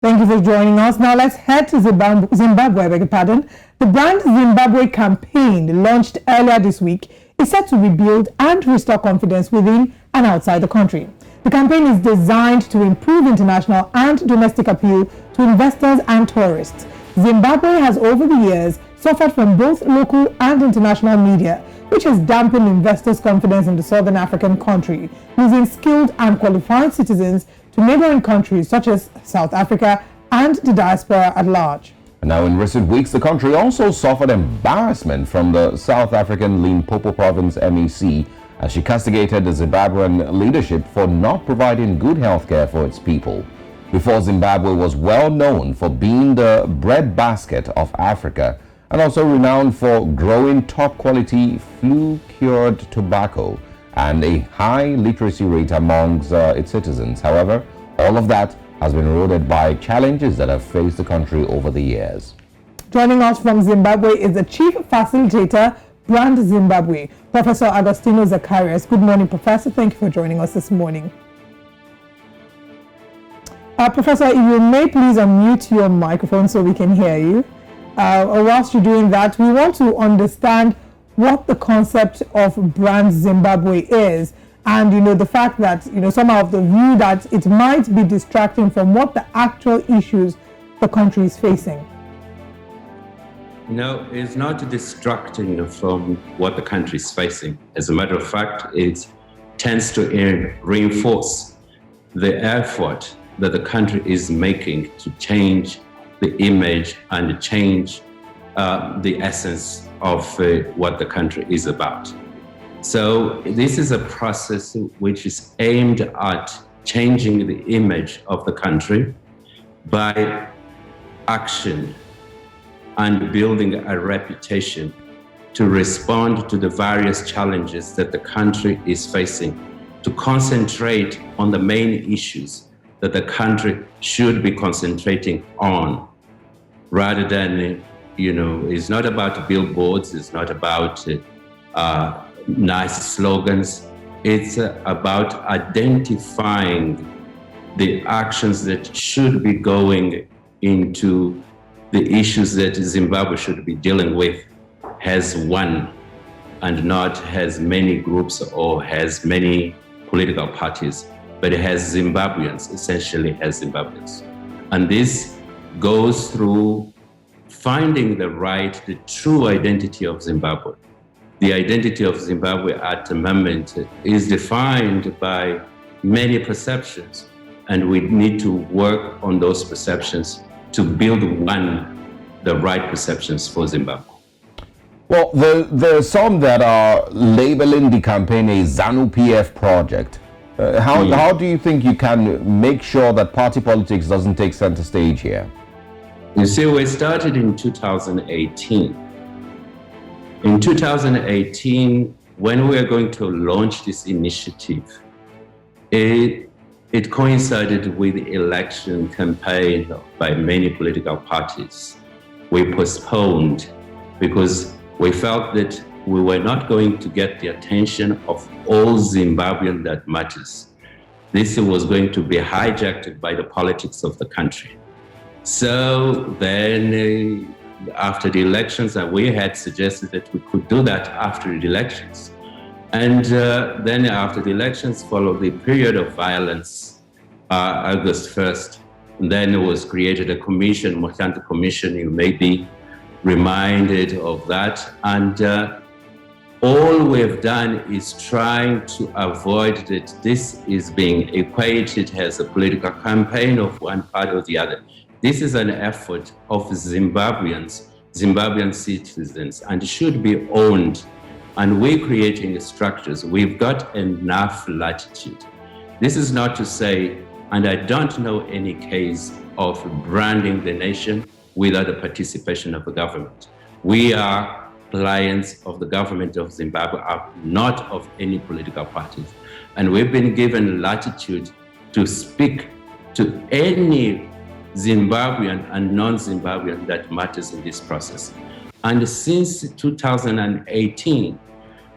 Thank you for joining us. Now let's head to Zimbabwe, I beg your pardon. The brand Zimbabwe campaign, launched earlier this week, is set to rebuild and restore confidence within and outside the country. The campaign is designed to improve international and domestic appeal to investors and tourists. Zimbabwe has over the years suffered from both local and international media, which has dampened investors' confidence in the southern African country, losing skilled and qualified citizens to neighboring countries such as South Africa and the diaspora at large. Now, in recent weeks, the country also suffered embarrassment from the South African Limpopo province MEC as she castigated the Zimbabwean leadership for not providing good health care for its people. Before, Zimbabwe was well known for being the breadbasket of Africa and also renowned for growing top-quality flu-cured tobacco and a high literacy rate amongst its citizens. However, all of that has been eroded by challenges that have faced the country over the years. Joining us from Zimbabwe is the Chief Facilitator, Brand Zimbabwe, Professor Agostino Zacarias. Good morning, Professor. Thank you for joining us this morning. Professor, if you may please unmute your microphone so we can hear you. Whilst you're doing that, we want to understand what the concept of Brand Zimbabwe is, and the fact that some of the view that it might be distracting from what the actual issues the country is facing. No, it's not distracting from what the country is facing. As a matter of fact, it tends to reinforce the effort that the country is making to change the image and change the essence of what the country is about. So this is a process which is aimed at changing the image of the country by action and building a reputation to respond to the various challenges that the country is facing, to concentrate on the main issues that the country should be concentrating on, rather than, it's not about billboards, it's not about nice slogans. It's about identifying the actions that should be going into the issues that Zimbabwe should be dealing with as one, and not as many groups or as many political parties, but it has Zimbabweans, essentially has Zimbabweans. And this goes through finding the true identity of Zimbabwe. The identity of Zimbabwe at the moment is defined by many perceptions, and we need to work on those perceptions to build the right perceptions for Zimbabwe. Well, there are some that are labeling the campaign a ZANU-PF project. How do you think you can make sure that party politics doesn't take center stage here? You see, we started in 2018. In 2018, when we were going to launch this initiative, it coincided with the election campaign by many political parties. We postponed because we felt that we were not going to get the attention of all Zimbabwean that matters. This was going to be hijacked by the politics of the country. So then after the elections, we had suggested that we could do that after the elections. And then after the elections followed the period of violence, August 1st. And then it was created a commission, Motlanthe Commission. You may be reminded of that. And all we've done is trying to avoid that this is being equated as a political campaign of one party or the other. This is an effort of Zimbabwean citizens, and should be owned. And we're creating structures. We've got enough latitude. This is not to say, and I don't know any case of branding the nation without the participation of the government. We are clients of the government of Zimbabwe, not of any political parties. And we've been given latitude to speak to any Zimbabwean and non-Zimbabwean that matters in this process. And since 2018,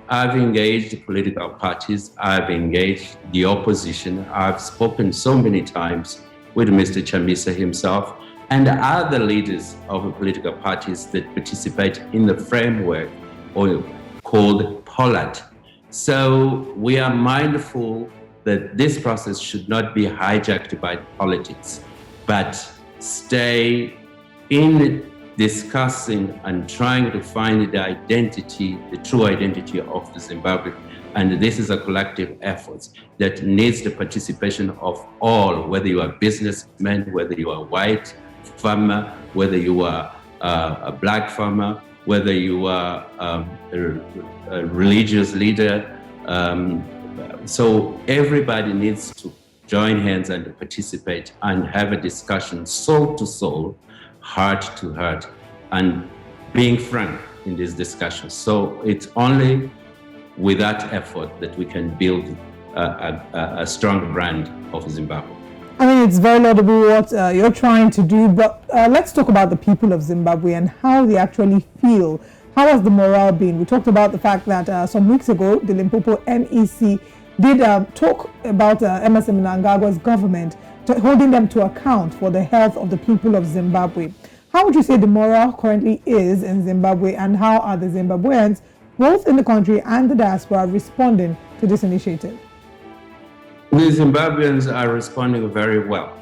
I've engaged political parties, I've engaged the opposition, I've spoken so many times with Mr. Chamisa himself, and other leaders of the political parties that participate in the framework called POLAT. So we are mindful that this process should not be hijacked by politics, but stay in discussing and trying to find the identity, the true identity of the Zimbabwe. And this is a collective effort that needs the participation of all, whether you are a businessman, whether you are a white farmer, whether you are a black farmer, whether you are a religious leader. So everybody needs to join hands and participate and have a discussion, soul to soul, heart to heart, and being frank in these discussions. So it's only with that effort that we can build a strong brand of Zimbabwe. I mean, it's very laudable what you're trying to do, but let's talk about the people of Zimbabwe and how they actually feel. How has the morale been? We talked about the fact that some weeks ago, the Limpopo MEC did talk about Emmerson Mnangagwa's government holding them to account for the health of the people of Zimbabwe. How would you say the morale currently is in Zimbabwe, and how are the Zimbabweans, both in the country and the diaspora, responding to this initiative? The Zimbabweans are responding very well.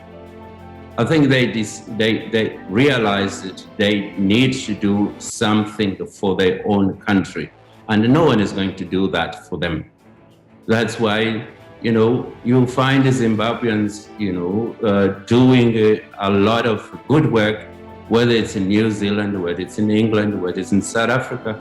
I think they realize that they need to do something for their own country, and no one is going to do that for them. That's why, you'll find the Zimbabweans, doing a lot of good work, whether it's in New Zealand, whether it's in England, whether it's in South Africa.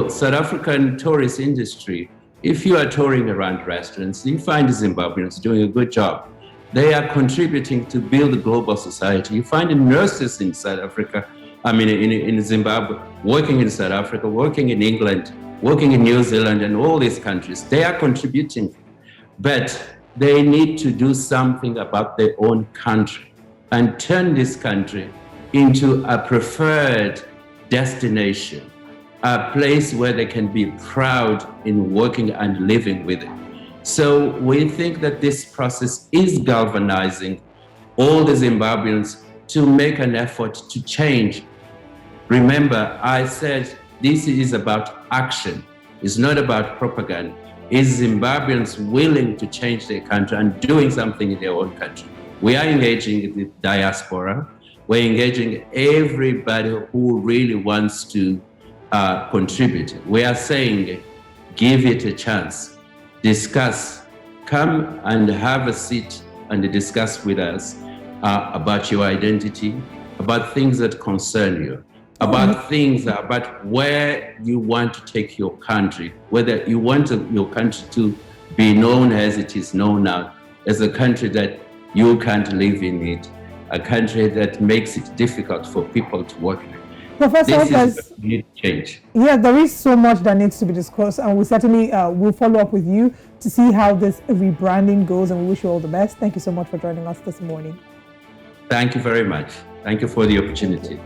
South African tourist industry, if you are touring around restaurants, you find the Zimbabweans doing a good job. They are contributing to build a global society. You find the nurses in South Africa, in Zimbabwe, working in South Africa, working in England, working in New Zealand and all these countries. They are contributing, but they need to do something about their own country and turn this country into a preferred destination, a place where they can be proud in working and living with it. So we think that this process is galvanizing all the Zimbabweans to make an effort to change. Remember, I said this is about action. It's not about propaganda. Is Zimbabweans willing to change their country and doing something in their own country? We are engaging the diaspora. We're engaging everybody who really wants to contribute. We are saying, give it a chance. Discuss. Come and have a seat and discuss with us about your identity, about things that concern you, about things, about where you want to take your country, whether you want your country to be known as it is known now, as a country that you can't live in it, a country that makes it difficult for people to work in. Professor, this need change. Yeah, there is so much that needs to be discussed, and we certainly will follow up with you to see how this rebranding goes, and we wish you all the best. Thank you so much for joining us this morning. Thank you very much. Thank you for the opportunity.